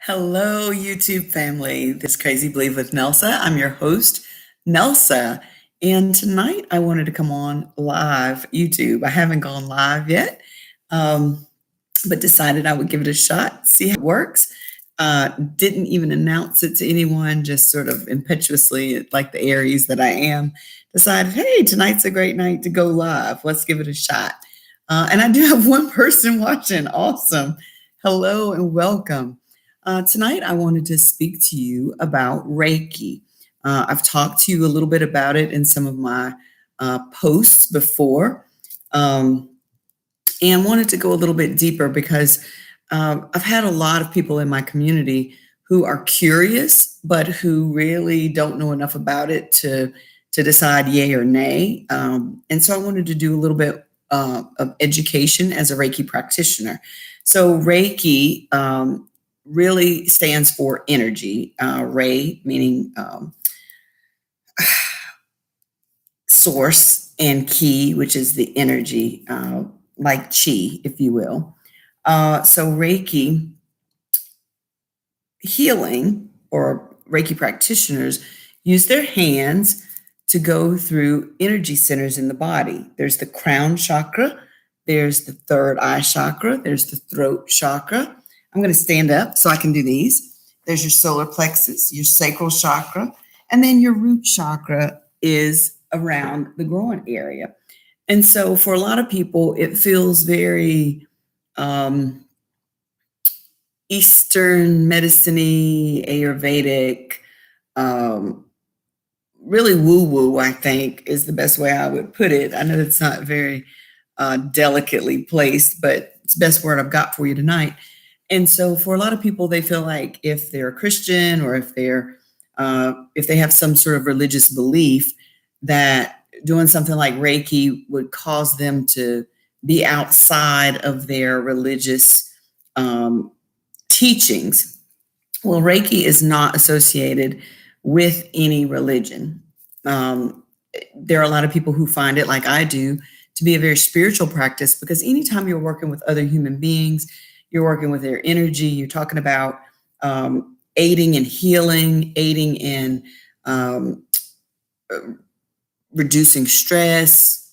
Hello, YouTube family. This Crazy Believe with Nelsa. I'm your host, Nelsa. And tonight I wanted to come on live YouTube. I haven't gone live yet, um, but decided I would give it a shot, see how it works. Didn't even announce it to anyone, just sort of impetuously, like the Aries that I am, decided, hey, tonight's a great night to go live. Let's give it a shot. And I do have one person watching. Awesome. Hello and welcome. Tonight, I wanted to speak to you about Reiki. I've talked to you a little bit about it in some of my posts before, and wanted to go a little bit deeper because I've had a lot of people in my community who are curious, but who really don't know enough about it to decide yay or nay. And so I wanted to do a little bit of education as a Reiki practitioner. So Reiki really stands for energy. Rei meaning source, and ki, which is the energy, like chi, if you will. So Reiki healing or Reiki practitioners use their hands to go through energy centers in the body. There's the crown chakra, there's the third eye chakra, there's the throat chakra. I'm going to stand up so I can do these. There's your solar plexus, your sacral chakra, and then your root chakra is around the groin area. And so for a lot of people, it feels very Eastern medicine-y, Ayurvedic, really woo-woo, I think, is the best way I would put it. I know it's not very delicately placed, but it's the best word I've got for you tonight. And so for a lot of people, they feel like if they're a Christian or if they have some sort of religious belief, that doing something like Reiki would cause them to be outside of their religious teachings. Well, Reiki is not associated with any religion. There are a lot of people who find it, like I do, to be a very spiritual practice, because anytime you're working with other human beings, you're working with their energy, you're talking about aiding in healing, aiding in reducing stress,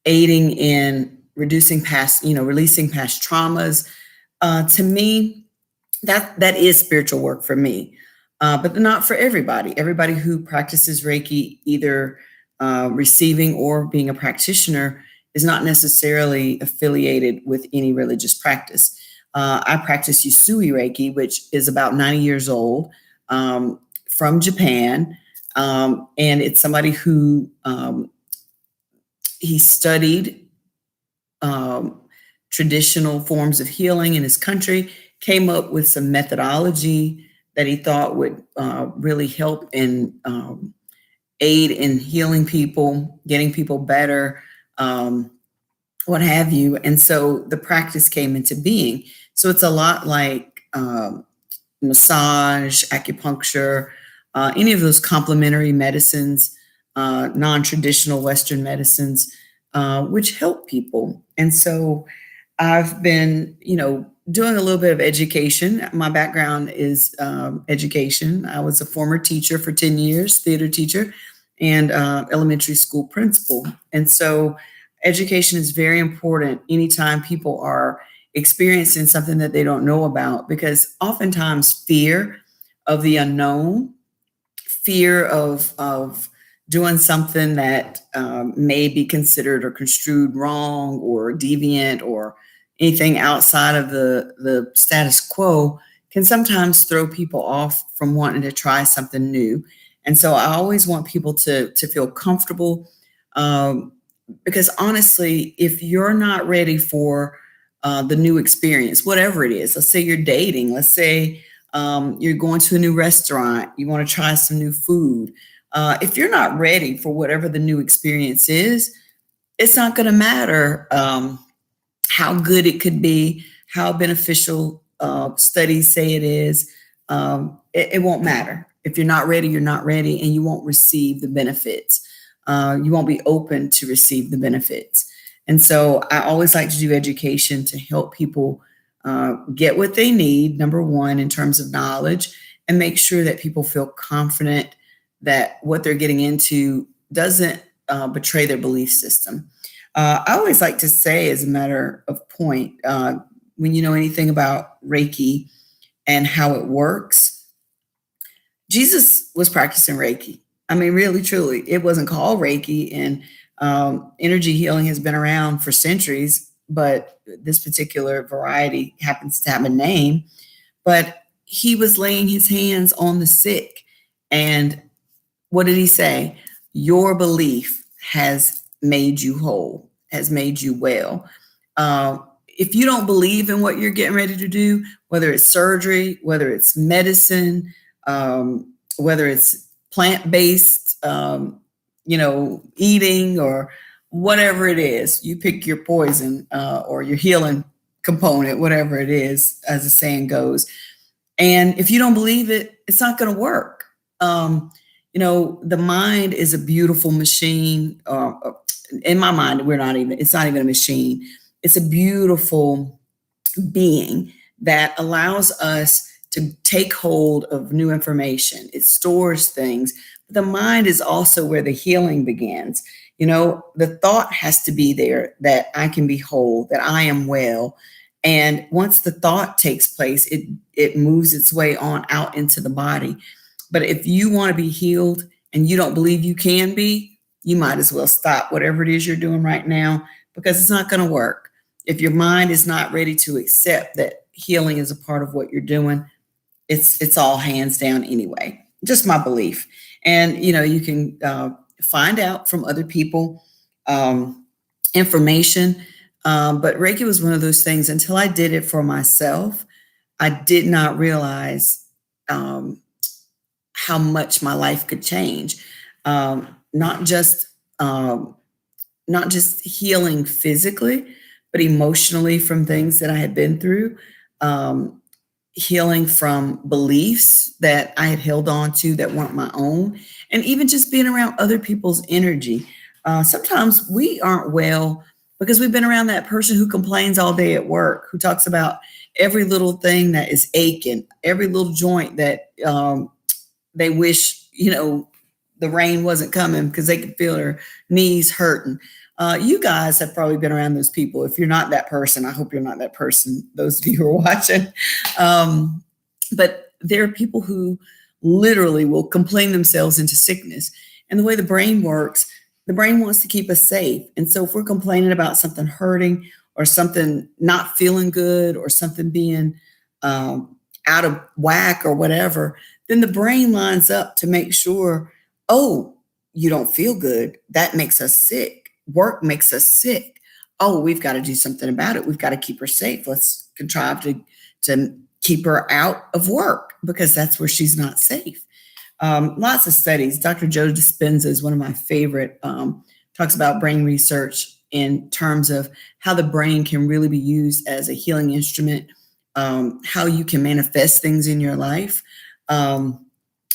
aiding in reducing releasing past traumas. To me, that is spiritual work for me, but not for everybody. Everybody who practices Reiki, either receiving or being a practitioner, is not necessarily affiliated with any religious practice. I practice Usui Reiki, which is about 90 years old, from Japan. And it's somebody who he studied traditional forms of healing in his country, came up with some methodology that he thought would really help and aid in healing people, getting people better, what have you. And so the practice came into being. So it's a lot like massage, acupuncture, any of those complementary medicines, non-traditional Western medicines, which help people. And so I've been, doing a little bit of education. My background is education. I was a former teacher for 10 years, theater teacher, and elementary school principal. And so education is very important anytime people are experiencing something that they don't know about, because oftentimes fear of the unknown, fear of doing something that may be considered or construed wrong or deviant or anything outside of the status quo, can sometimes throw people off from wanting to try something new. And so I always want people to feel comfortable, because honestly, if you're not ready for the new experience, whatever it is, let's say you're dating, let's say you're going to a new restaurant, you want to try some new food. If you're not ready for whatever the new experience is, it's not going to matter how good it could be, how beneficial studies say it is. It won't matter. If you're not ready, you're not ready, and you won't receive the benefits. You won't be open to receive the benefits. And so I always like to do education to help people get what they need, number one, in terms of knowledge, and make sure that people feel confident that what they're getting into doesn't betray their belief system. I always like to say, as a matter of point, when you know anything about Reiki and how it works, Jesus was practicing Reiki. I mean, really, truly, it wasn't called Reiki, and energy healing has been around for centuries, but this particular variety happens to have a name. But he was laying his hands on the sick. And what did he say? Your belief has made you whole, has made you well. If you don't believe in what you're getting ready to do, whether it's surgery, whether it's medicine, whether it's plant-based, eating, or whatever it is, you pick your poison or your healing component, whatever it is, as the saying goes. And if you don't believe it, it's not going to work. The mind is a beautiful machine. In my mind, it's not even a machine. It's a beautiful being that allows us to take hold of new information. It stores things. The mind is also where the healing begins. The thought has to be there that I can be whole, that I am well. And once the thought takes place, it moves its way on out into the body. But if you want to be healed and you don't believe you can be, you might as well stop whatever it is you're doing right now, because it's not going to work. If your mind is not ready to accept that healing is a part of what you're doing, it's all hands down anyway. Just my belief. And, you can find out from other people information. But Reiki was one of those things, until I did it for myself, I did not realize how much my life could change. Not just healing physically, but emotionally from things that I had been through, healing from beliefs that I had held on to that weren't my own, and even just being around other people's energy. Sometimes we aren't well because we've been around that person who complains all day at work, who talks about every little thing that is aching, every little joint that they wish, the rain wasn't coming because they could feel their knees hurting. You guys have probably been around those people. If you're not that person, I hope you're not that person, those of you who are watching. But there are people who literally will complain themselves into sickness. And the way the brain works, the brain wants to keep us safe. And so if we're complaining about something hurting or something not feeling good or something being out of whack or whatever, then the brain lines up to make sure, oh, you don't feel good. That makes us sick. Work makes us sick. Oh, we've got to do something about it. We've got to keep her safe. Let's contrive to keep her out of work because that's where she's not safe. Lots of studies. Dr. Joe Dispenza is one of my favorite, talks about brain research in terms of how the brain can really be used as a healing instrument, how you can manifest things in your life. And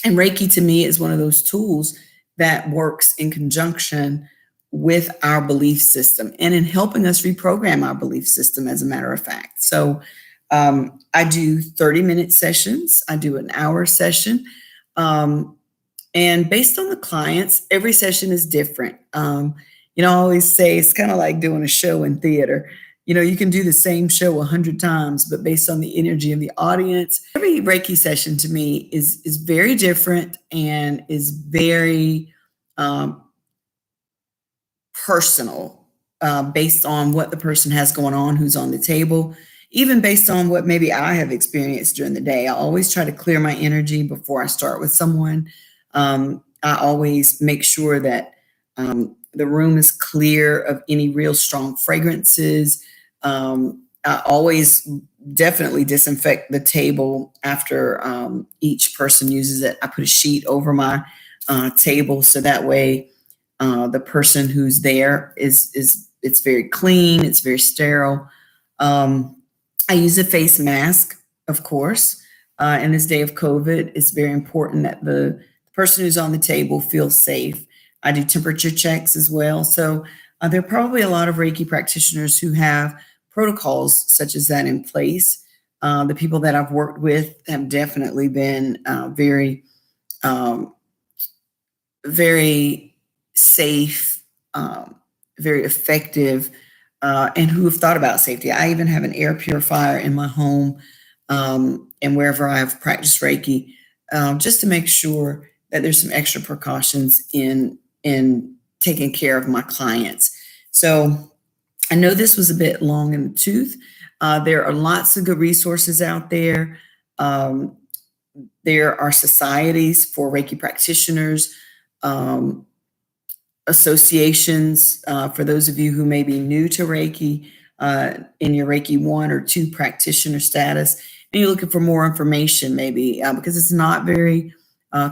Reiki to me is one of those tools that works in conjunction with our belief system and in helping us reprogram our belief system, as a matter of fact. So I do 30-minute sessions. I do an hour session. And based on the clients, every session is different. I always say it's kind of like doing a show in theater. You can do the same show 100 times, but based on the energy of the audience, every Reiki session to me is very different and is very personal, based on what the person has going on, who's on the table, even based on what maybe I have experienced during the day. I always try to clear my energy before I start with someone. I always make sure that the room is clear of any real strong fragrances. I always definitely disinfect the table after each person uses it. I put a sheet over my table so that way the person who's there it's very clean, it's very sterile. I use a face mask, of course. In this day of COVID, it's very important that the person who's on the table feels safe. I do temperature checks as well. So there are probably a lot of Reiki practitioners who have protocols such as that in place. The people that I've worked with have definitely been um, very safe, very effective, and who have thought about safety. I even have an air purifier in my home, and wherever I've practiced Reiki, just to make sure that there's some extra precautions in taking care of my clients. So I know this was a bit long in the tooth. There are lots of good resources out there. Um, there are societies for Reiki practitioners, um, associations for those of you who may be new to Reiki, in your Reiki 1 or 2 practitioner status, and you're looking for more information, maybe because it's not very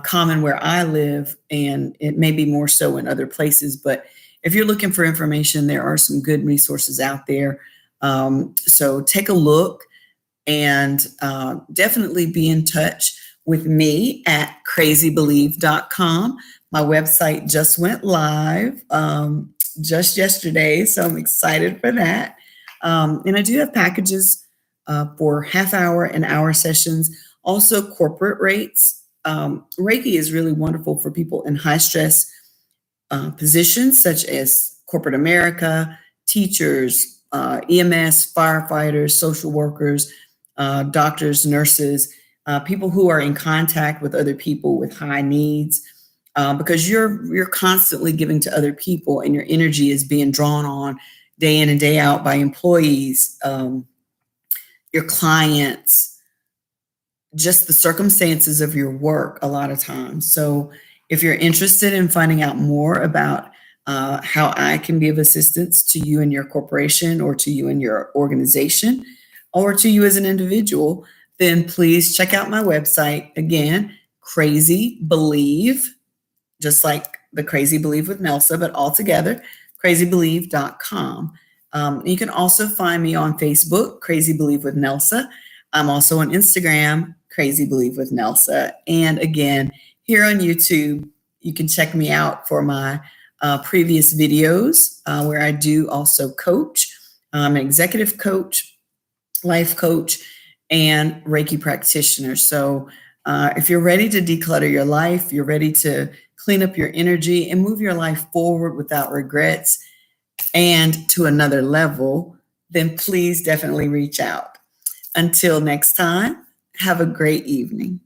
common where I live, and it may be more so in other places. But if you're looking for information, there are some good resources out there. So take a look, and definitely be in touch with me at crazybelieve.com. My website just went live just yesterday, so I'm excited for that. And I do have packages for half-hour and hour sessions, also corporate rates. Reiki is really wonderful for people in high-stress positions such as corporate America, teachers, EMS, firefighters, social workers, doctors, nurses, people who are in contact with other people with high needs, because you're constantly giving to other people, and your energy is being drawn on day in and day out by employees, your clients, just the circumstances of your work a lot of times. So if you're interested in finding out more about how I can be of assistance to you and your corporation, or to you and your organization, or to you as an individual, then please check out my website. Again, Crazy Believe, just like the Crazy Believe with Nelsa, but all together, crazybelieve.com. You can also find me on Facebook, Crazy Believe with Nelsa. I'm also on Instagram, Crazy Believe with Nelsa. And again, here on YouTube, you can check me out for my previous videos where I do also coach. I'm an executive coach, life coach, and Reiki practitioner. So if you're ready to declutter your life, you're ready to clean up your energy and move your life forward without regrets and to another level, then please definitely reach out. Until next time, have a great evening.